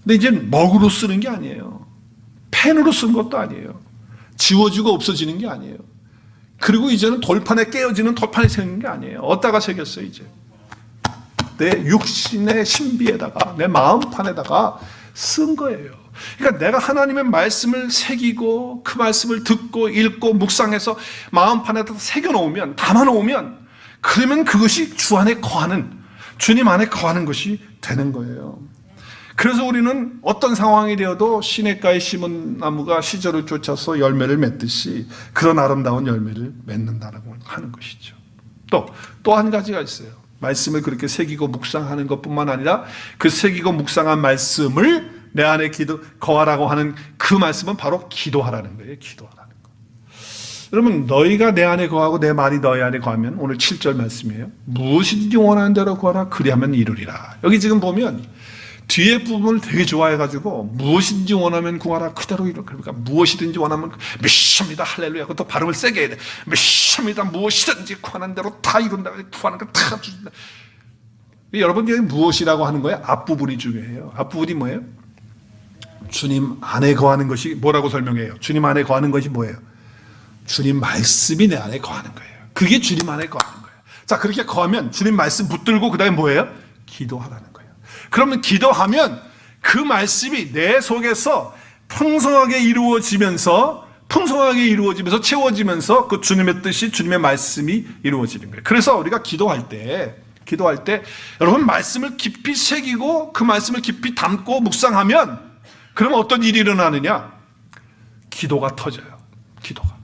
근데 이제 먹으로 쓰는 게 아니에요. 펜으로 쓴 것도 아니에요. 지워지고 없어지는 게 아니에요. 그리고 이제는 돌판에 깨어지는 돌판에 새는 게 아니에요. 어디다가 새겼어요, 이제? 내 육신의 신비에다가, 내 마음판에다가 쓴 거예요. 그러니까 내가 하나님의 말씀을 새기고 그 말씀을 듣고 읽고 묵상해서 마음판에다 새겨놓으면, 담아놓으면, 그러면 그것이 주 안에 거하는, 주님 안에 거하는 것이 되는 거예요. 그래서 우리는 어떤 상황이 되어도 시냇가에 심은 나무가 시절을 쫓아서 열매를 맺듯이 그런 아름다운 열매를 맺는다라고 하는 것이죠. 또 한 가지가 있어요. 말씀을 그렇게 새기고 묵상하는 것뿐만 아니라 그 새기고 묵상한 말씀을 내 안에 거하라고 하는 그 말씀은 바로 기도하라는 거예요. 기도하라는 거. 여러분, 너희가 내 안에 거하고 내 말이 너희 안에 거하면, 오늘 7절 말씀이에요. 무엇이든지 원하는 대로 구하라. 그리하면 이루리라. 여기 지금 보면 뒤에 부분을 되게 좋아해가지고 무엇이든지 원하면 구하라 그대로 이루. 그러니까 무엇이든지 원하면 메시아입니다. 할렐루야. 그것도 발음을 세게 해야 돼. 메시아입니다. 무엇이든지 구하는 대로 다 이룬다. 구하는 거 다 주신다. 여러분, 여기 무엇이라고 하는 거예요? 앞부분이 중요해요. 앞부분이 뭐예요? 주님 안에 거하는 것이 뭐라고 설명해요? 주님 안에 거하는 것이 뭐예요? 주님 말씀이 내 안에 거하는 거예요. 그게 주님 안에 거하는 거예요. 자, 그렇게 거하면 주님 말씀 붙들고 그 다음에 뭐예요? 기도하라는 거예요. 그러면 기도하면 그 말씀이 내 속에서 풍성하게 이루어지면서 채워지면서 그 주님의 뜻이, 주님의 말씀이 이루어지는 거예요. 그래서 우리가 기도할 때 여러분 말씀을 깊이 새기고 그 말씀을 깊이 담고 묵상하면 그러면 어떤 일이 일어나느냐? 기도가 터져요. 기도가.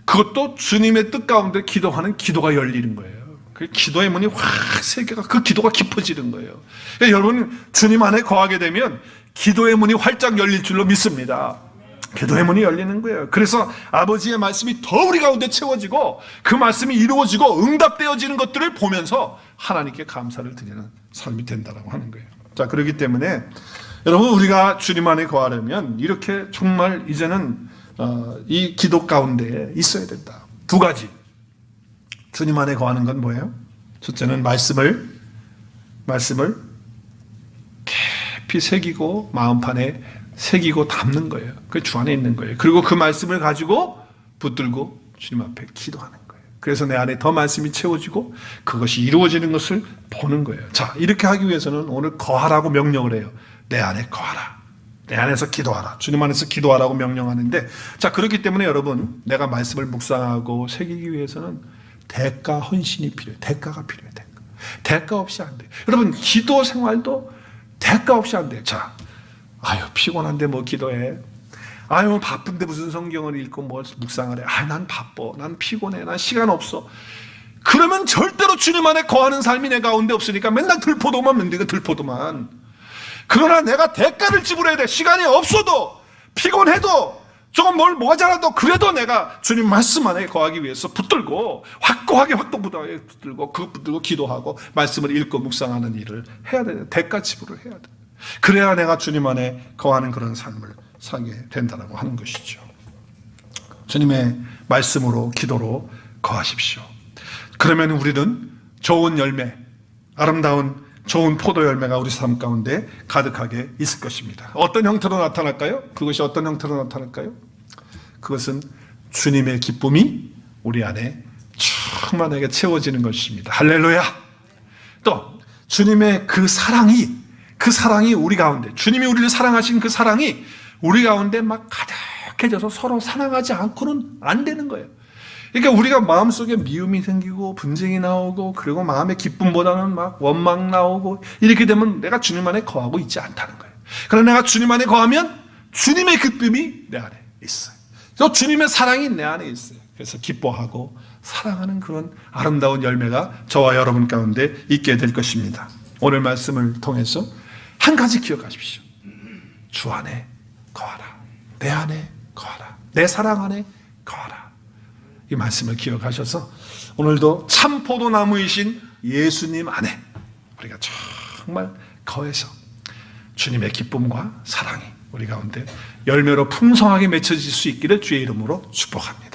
그것도 주님의 뜻 가운데 기도하는 기도가 열리는 거예요. 그 기도의 문이 확 세계가, 그 기도가 깊어지는 거예요. 그러니까 여러분, 주님 안에 거하게 되면 기도의 문이 활짝 열릴 줄로 믿습니다. 기도의 문이 열리는 거예요. 그래서 아버지의 말씀이 더 우리 가운데 채워지고 그 말씀이 이루어지고 응답되어지는 것들을 보면서 하나님께 감사를 드리는 삶이 된다고 하는 거예요. 자, 그렇기 때문에 여러분, 우리가 주님 안에 거하려면 이렇게 정말 이제는 이 기도 가운데 있어야 된다. 두 가지. 주님 안에 거하는 건 뭐예요? 첫째는 말씀을 깊이 새기고 마음판에 새기고 담는 거예요. 그게 주 안에 있는 거예요. 그리고 그 말씀을 가지고 붙들고 주님 앞에 기도하는 거예요. 그래서 내 안에 더 말씀이 채워지고 그것이 이루어지는 것을 보는 거예요. 자, 이렇게 하기 위해서는 오늘 거하라고 명령을 해요. 내 안에 거하라. 내 안에서 기도하라. 주님 안에서 기도하라고 명령하는데, 자, 그렇기 때문에 여러분, 내가 말씀을 묵상하고 새기기 위해서는 대가, 헌신이 필요해요. 대가가 필요해요. 대가 없이 안 돼요. 여러분, 기도 생활도 대가 없이 안 돼요. 자, 아유, 피곤한데 뭐 기도해. 아유, 바쁜데 무슨 성경을 읽고 뭐 묵상을 해. 아, 난 바빠. 난 피곤해. 난 시간 없어. 그러면 절대로 주님 안에 거하는 삶이 내 가운데 없으니까 맨날 들포도만 만들고 들포도만. 그러나 내가 대가를 지불해야 돼. 시간이 없어도, 피곤해도, 조금 뭘 모자라도 그래도 내가 주님 말씀 안에 거하기 위해서 붙들고 확고하게 붙들고 그것 붙들고 기도하고 말씀을 읽고 묵상하는 일을 해야 돼. 대가 지불을 해야 돼. 그래야 내가 주님 안에 거하는 그런 삶을 살게 된다고 하는 것이죠. 주님의 말씀으로 기도로 거하십시오. 그러면 우리는 좋은 열매, 아름다운 좋은 포도 열매가 우리 삶 가운데 가득하게 있을 것입니다. 어떤 형태로 나타날까요? 그것이 어떤 형태로 나타날까요? 그것은 주님의 기쁨이 우리 안에 충만하게 채워지는 것입니다. 할렐루야. 또 주님의 그 사랑이 우리 가운데, 주님이 우리를 사랑하신 그 사랑이 우리 가운데 막 가득해져서 서로 사랑하지 않고는 안 되는 거예요. 그러니까 우리가 마음속에 미움이 생기고 분쟁이 나오고 그리고 마음의 기쁨보다는 막 원망 나오고 이렇게 되면 내가 주님 안에 거하고 있지 않다는 거예요. 그러나 내가 주님 안에 거하면 주님의 기쁨이 내 안에 있어요. 또 주님의 사랑이 내 안에 있어요. 그래서 기뻐하고 사랑하는 그런 아름다운 열매가 저와 여러분 가운데 있게 될 것입니다. 오늘 말씀을 통해서 한 가지 기억하십시오. 주 안에 거하라. 내 안에 거하라. 내 사랑 안에 거하라. 이 말씀을 기억하셔서 오늘도 참 포도나무이신 예수님 안에 우리가 정말 거해서 주님의 기쁨과 사랑이 우리 가운데 열매로 풍성하게 맺혀질 수 있기를 주의 이름으로 축복합니다.